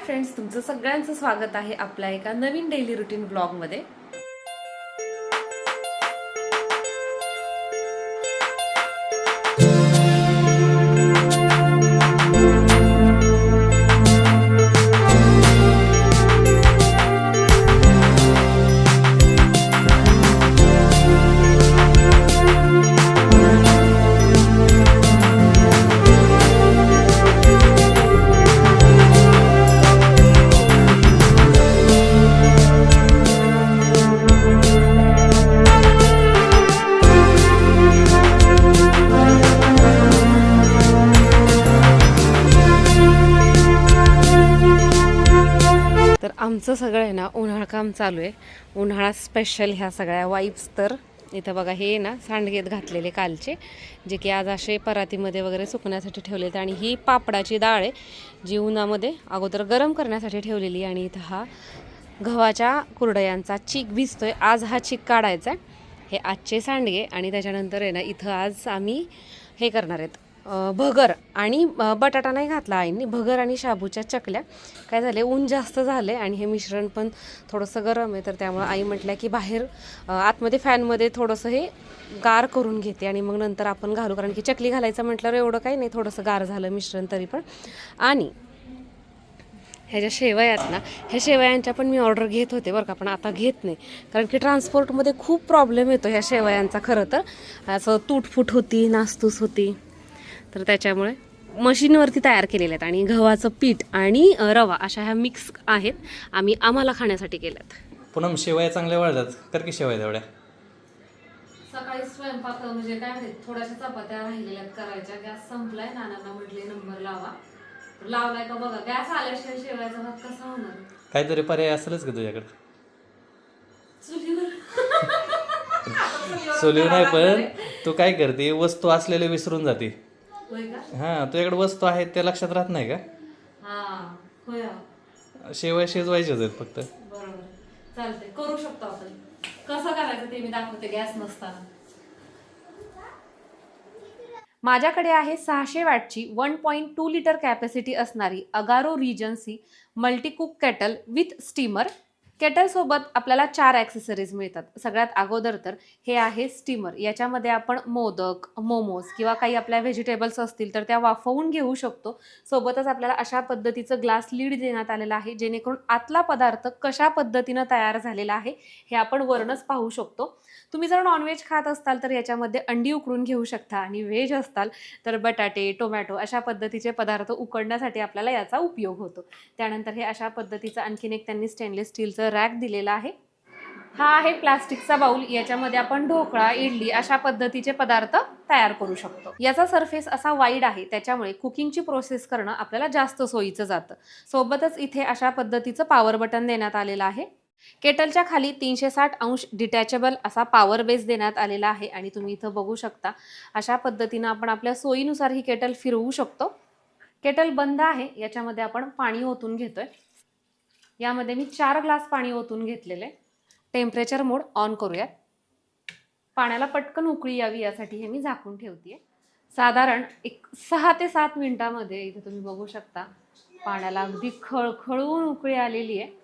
Friends, तुमचं सगळ्यांचं स्वागत आहे आपल्या एका नवीन डेली रुटीन ब्लॉगमध्ये. आमचं सगळं आहे ना उन्हाळा काम चालू आहे. उन्हाळा स्पेशल ह्या सगळ्या वाईब्स. तर इथं बघा, हे ना सांडगेत घातलेले कालचे, जे की आज असे परातीमध्ये वगैरे सुकण्यासाठी ठेवलेत. आणि ही पापडाची डाळ आहे जी उन्हामध्ये अगोदर गरम करण्यासाठी ठेवलेली. आणि इथं हा गव्हाच्या कुरडयांचा चीक भिजतोय. आज हा चीक काढायचा आहे. हे आजचे सांडगे. आणि त्याच्यानंतर आहे ना इथं आज आम्ही हे करणार आहेत, भगर आणि बटाटा नाही घातला आईंनी, भगर आणि शाबूच्या चकल्या. काय झाले, ऊन जास्त झाले आणि हे मिश्रण पण थोडंसं गरम आहे, तर त्यामुळे आई म्हटल्या की बाहेर आतमध्ये फॅनमध्ये थोडंसं हे गार करून घेते आणि मग नंतर आपण घालू. कारण की चकली घालायचं म्हटल्यावर एवढं काही नाही, थोडंसं गार झालं मिश्रण तरी पण. आणि ह्या ज्या शेवया आहेत ना, ह्या शेवयांच्या पण मी ऑर्डर घेत होते बरं का, पण आता घेत नाही. कारण की ट्रान्सपोर्टमध्ये खूप प्रॉब्लेम येतो ह्या शेवयांचा. खरं तर असं तुटफूट होती, नासतूस होती, तर त्याच्यामुळे मशीनवरती तयार केलेल्या आहेत. आणि गव्हाचं पीठ आणि रवा अशा ह्या मिक्स आहेत, आम्हाला खाण्यासाठी केल्यात. पुन्हा शेवया चांगल्या वाढतात. कर की शेवया तेवढ्या. सकाळी स्वयंपाक म्हणजे काय म्हणते, थोड्याशा चपात्या राहिलेल्या करायच्या. गॅस संपलाय, नानांना म्हटले नंबर लावा. लावलाय का बघा, गॅस आल्याशिवाय शेवयाचा भात कसा होणार. काहीतरी पर्याय असेलच का तुझ्याकडे? चुलीवर चुलीवर नाही, पण तू काय करते, वस्तू असलेले विसरून जाते. होय का? हा, तुझ्याकडे वस्तू आहेत त्या लक्षात राहत नाही का? हा होय. शेवया शिजवायच्याच आहेत फक्त. बरोबर, चालते, करू शकतो आपण. कसं करायचं ते मी दाखवते गॅस नसताना. माझ्याकडे आहे 600 वॅटची 1.2 लिटर कॅपॅसिटी असणारी Agaro regency multicook kettle with steamer. केटलसोबत आपल्याला 4 ॲक्सेसरीज मिळतात. सगळ्यात अगोदर तर हे आहे स्टीमर. याच्यामध्ये आपण मोदक, मोमोज किंवा काही आपल्या व्हेजिटेबल्स असतील तर त्या वाफवून घेऊ शकतो. सोबतच आपल्याला अशा पद्धतीचं ग्लास लीड देण्यात आलेलं आहे, जेणेकरून आतला पदार्थ कशा पद्धतीनं तयार झालेला आहे हे आपण वरूनच पाहू शकतो. तुम्ही जर नॉनव्हेज खात असताल तर याच्यामध्ये अंडी उकडून घेऊ शकता, आणि व्हेज असताल तर बटाटे, टोमॅटो अशा पद्धतीचे पदार्थ उकडण्यासाठी आपल्याला याचा उपयोग होतो. त्यानंतर हे अशा पद्धतीचं आणखीन एक त्यांनी स्टेनलेस स्टीलचं रॅक दिलेलं आहे. हा आहे प्लास्टिकचा बाउल. याच्यामध्ये आपण ढोकळा, इडली अशा पद्धतीचे पदार्थ तयार करू शकतो. याचा सरफेस असा वाईड आहे, त्याच्यामुळे कुकिंगची प्रोसेस करणं आपल्याला जास्त सोयीचं जातं. सोबतच इथे अशा पद्धतीचं पॉवर बटन देण्यात आलेलं आहे. केटलच्या खाली 360 अंश डिटॅचेबल असा पॉवर बेस देण्यात आलेला आहे. आणि तुम्ही इथं बघू शकता, अशा पद्धतीनं आपण आपल्या सोयीनुसार ही केटल फिरवू शकतो. केटल बंद आहे. याच्यामध्ये आपण पाणी ओतून घेतोय. यामध्ये मी 4 ग्लास पाणी ओतून घेतलेले. टेम्परेचर मोड ऑन करूयात. पाण्याला पटकन उकळी यावी यासाठी हे मी झाकून ठेवते. साधारण एक 6 ते 7 मिनिटामध्ये इथे तुम्ही बघू शकता पाण्याला अगदी खळखळून उकळी आलेली आहे.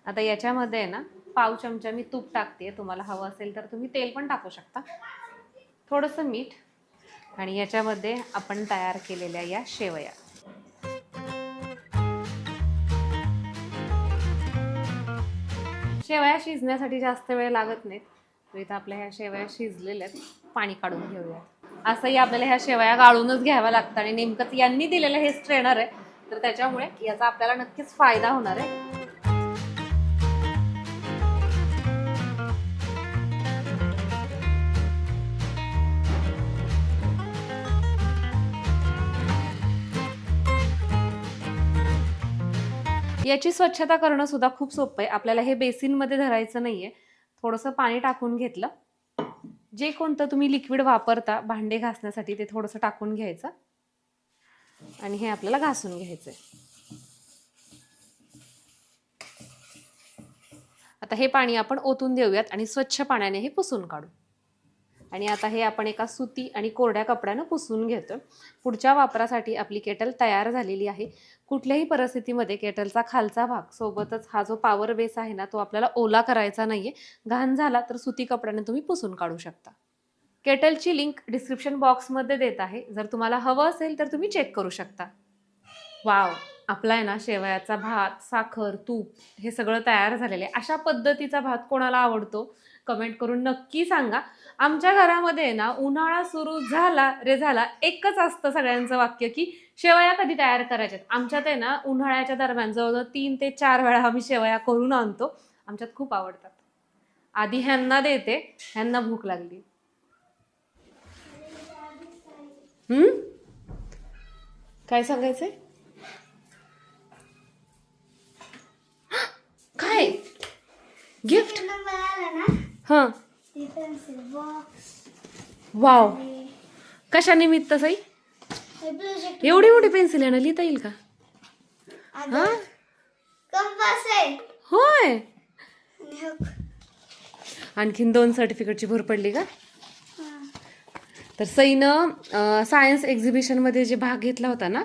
आता याच्यामध्ये आहे ना पाव चमचा मी तूप टाकते. तुम्हाला हवं असेल तर तुम्ही तेल पण टाकू शकता. थोडंसं मीठ. आणि याच्यामध्ये आपण तयार केलेल्या या शेवया. शेवया शिजण्यासाठी जास्त वेळ लागत नाहीत. तर इथं आपल्या ह्या शेवया शिजलेल्या आहेत. पाणी काढून घेऊया. असंही आपल्याला ह्या शेवया गाळूनच घ्याव्या लागतात. आणि नेमकंच यांनी दिलेलं हे स्ट्रेनर आहे, तर त्याच्यामुळे याचा आपल्याला नक्कीच फायदा होणार आहे. याची स्वच्छता करणं सुद्धा खूप सोपं आहे. आपल्याला हे बेसिनमध्ये धरायचं नाहीये. थोडंसं पाणी टाकून घेतलं. जे कोणतं तुम्ही लिक्विड वापरता भांडे घासण्यासाठी ते थोडंसं टाकून घ्यायचं आणि हे आपल्याला घासून घ्यायचंय. आता हे पाणी आपण ओतून देऊयात आणि स्वच्छ पाण्याने हे पुसून काढू. आणि आता हे आपण एका सुती आणि कोरड्या कपड्यानं पुसून घेतो. पुढच्या वापरासाठी आपली केटल तयार झालेली आहे. कुठल्याही परिस्थितीमध्ये केटलचा खालचा भाग सोबतच हा जो पॉवर बेस आहे ना, तो आपल्याला ओला करायचा नाहीये. घाण झाला तर सुती कपड्याने तुम्ही पुसून काढू शकता. केटलची लिंक डिस्क्रिप्शन बॉक्समध्ये देत आहे. जर तुम्हाला हवं असेल तर तुम्ही चेक करू शकता. वाव, आपला आहे ना शेवयाचा भात, साखर, तूप हे सगळं तयार झालेलं आहे. अशा पद्धतीचा भात कोणाला आवडतो कमेंट करून नक्की सांगा. आमच्या घरामध्ये आहे ना उन्हाळा सुरू झाला रे झाला एकच असतं सगळ्यांचं वाक्य की शेवया कधी तयार करायच्यात. आमच्यात आहे ना उन्हाळ्याच्या दरम्यान जवळजवळ 3 ते 4 वेळा आम्ही शेवया करून आणतो. आमच्यात खूप आवडतात. आधी ह्यांना देते, ह्यांना भूक लागली. काय सांगायचंय? काय गिफ्ट? हा, वाव, कशा निमित्त सई? एवढी मोठी पेन्सिल आहे ना, लिहिता येईल का? हा, होय. आणखीन 2 सर्टिफिकेटची भर पडली का? तर सईनं सायन्स एक्झिबिशनमध्ये जे भाग घेतला होता ना,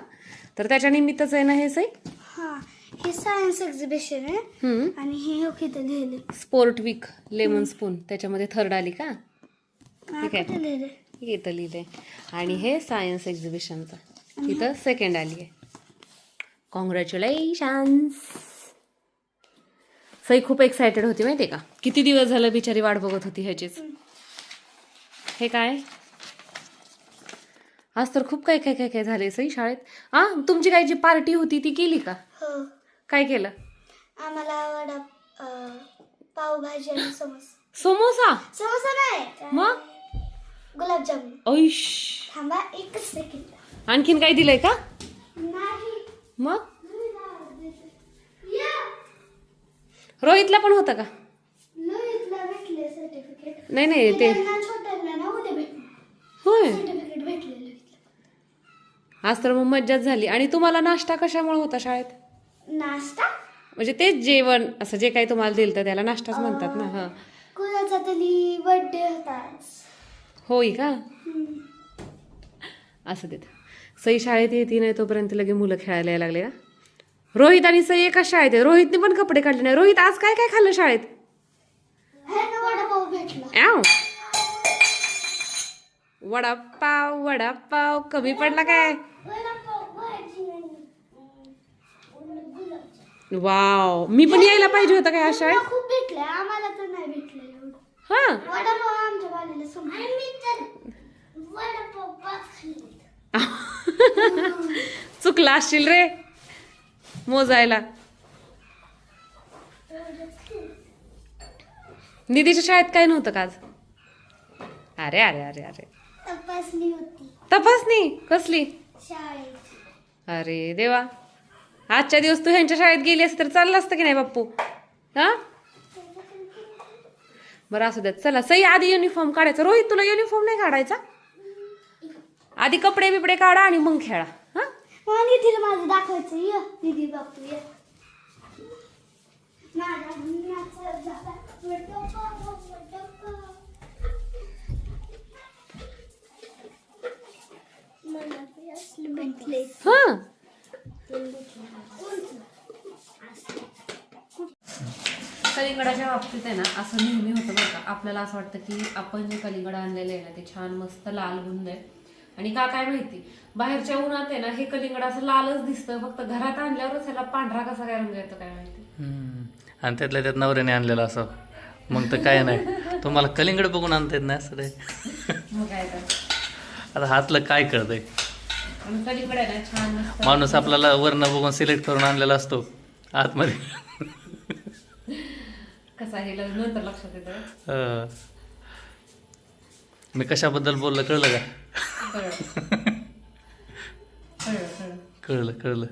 तर त्याच्या निमित्तच आहे ना हे सई. हे सायन्स एक्झिबिशन आहे आणि हे इथं लिहिले स्पोर्ट वीक लेमन स्पून, त्याच्यामध्ये 3rd आली का? ठीक आहे, लिहिले इथं लिहिलंय. आणि हे सायन्स एक्झिबिशनचं इथं 2nd आली आहे. कॉंग्रॅच्युलेशन्स. सई खूप एक्सायटेड होती माहिती का? किती दिवस झालं बिचारी वाट बघत होती ह्याचीच. हे काय? आज तर खूप काय काय काय काय झाले सई शाळेत. तुमची काय जी पार्टी होती ती केली का? हो, काय केलं? आम्हाला वडा पावभाजी आणि समोसा. समोसा नाही, मग गुलाबजामुन. ऐश, थांबा एकच सेकंड. आणखीन काय दिलंय का? नाही, मग रोहितला पण होतं का? लोहितला भेटले सर्टिफिकेट. नाही नाही ते छोट्याला ना उद्या भेटले होय. सर्टिफिकेट भेटले लोहितला. आज तर मग मज्जाच झाली. आणि तुम्हाला नाश्ता कशामुळे होता शाळेत? नाश्ता म्हणजे तेच जेवण असं जे काही तुम्हाला दिलं तर त्याला नाश्ताच म्हणतात ना. हा, कुणाचा तरी बर्थडे होता. होय का? असं देत. सई शाळेत येते नाही तोपर्यंत लगे मुलं खेळायला यायला लागले का? रोहित आणि सई एकाच शाळेत आहे. रोहितने पण कपडे काढले नाही. रोहित आज काय काय खाल्लं शाळेत? वडापाव भेटला. आव, वडापाव. वडापाव कमी पडला काय? वाव, मी पण यायला पाहिजे होतं काय आज शाळेत? खूप भेटले, आम्हाला तर नाही भेटलं एवढं. हा, वडापाव आमच्या बालीला वडापाव चुकला असशील रे मोजायला. निधीच्या शाळेत काय नव्हतं का आज? अरे अरे अरे अरे, तपासणी होती तपासणी कसली? शाळेत. अरे देवा, आजच्या दिवस तू ह्यांच्या शाळेत गेली असती तर चाललं असतं की नाही बाप्पू? हा, बरं असू द्यात. चला सई, आधी युनिफॉर्म काढायचा. रोहित तुला युनिफॉर्म नाही काढायचा? आधी कपडे बिपडे काढा आणि मग खेळा. हा, आणि तिला माझं दाखवायचं. ये दीदी बापू ये. माझा मुलाचा झाला वडापाव, वडापाव. मला ते असले भेटले. हा. कलिंगडाच्या बाबतीत आहे ना असं नेहमी होतं बरं का. आपल्याला असं वाटतं की आपण जे कलिंगड आणलेलं आहे ना ते छान मस्त लाल बुंद आहे. आणि का काय माहिती, बाहेरच्या उन्हात आहे ना हे कलिंगड असं लालच दिसतं. फक्त घरात आणल्यावरच ह्याला पांढरा कसा काय रंग येतो काय माहिती. आणि त्यातल्या त्यात नवऱ्याने आणलेलं असं मग तर काय नाही. तुम्हाला कलिंगड बघून आणता येत नाही असं रे. मग काय तर आता हातलं काय कळतंय? आणि कलिंगड आहे ना छान मस्त. माणूस आपल्याला वरनं बघून सिलेक्ट करून आणलेला असतो, आतमध्ये कसा हे नंतर लक्षात येतं. मी कशाबद्दल बोललं कळलं का? कळलं कळलं कळलं. कळलं कळलं.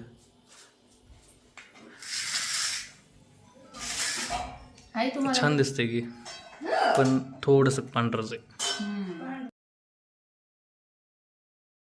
आहे तुम्हाला छान दिसतंय की, पण थोडंसं पांढरच आहे.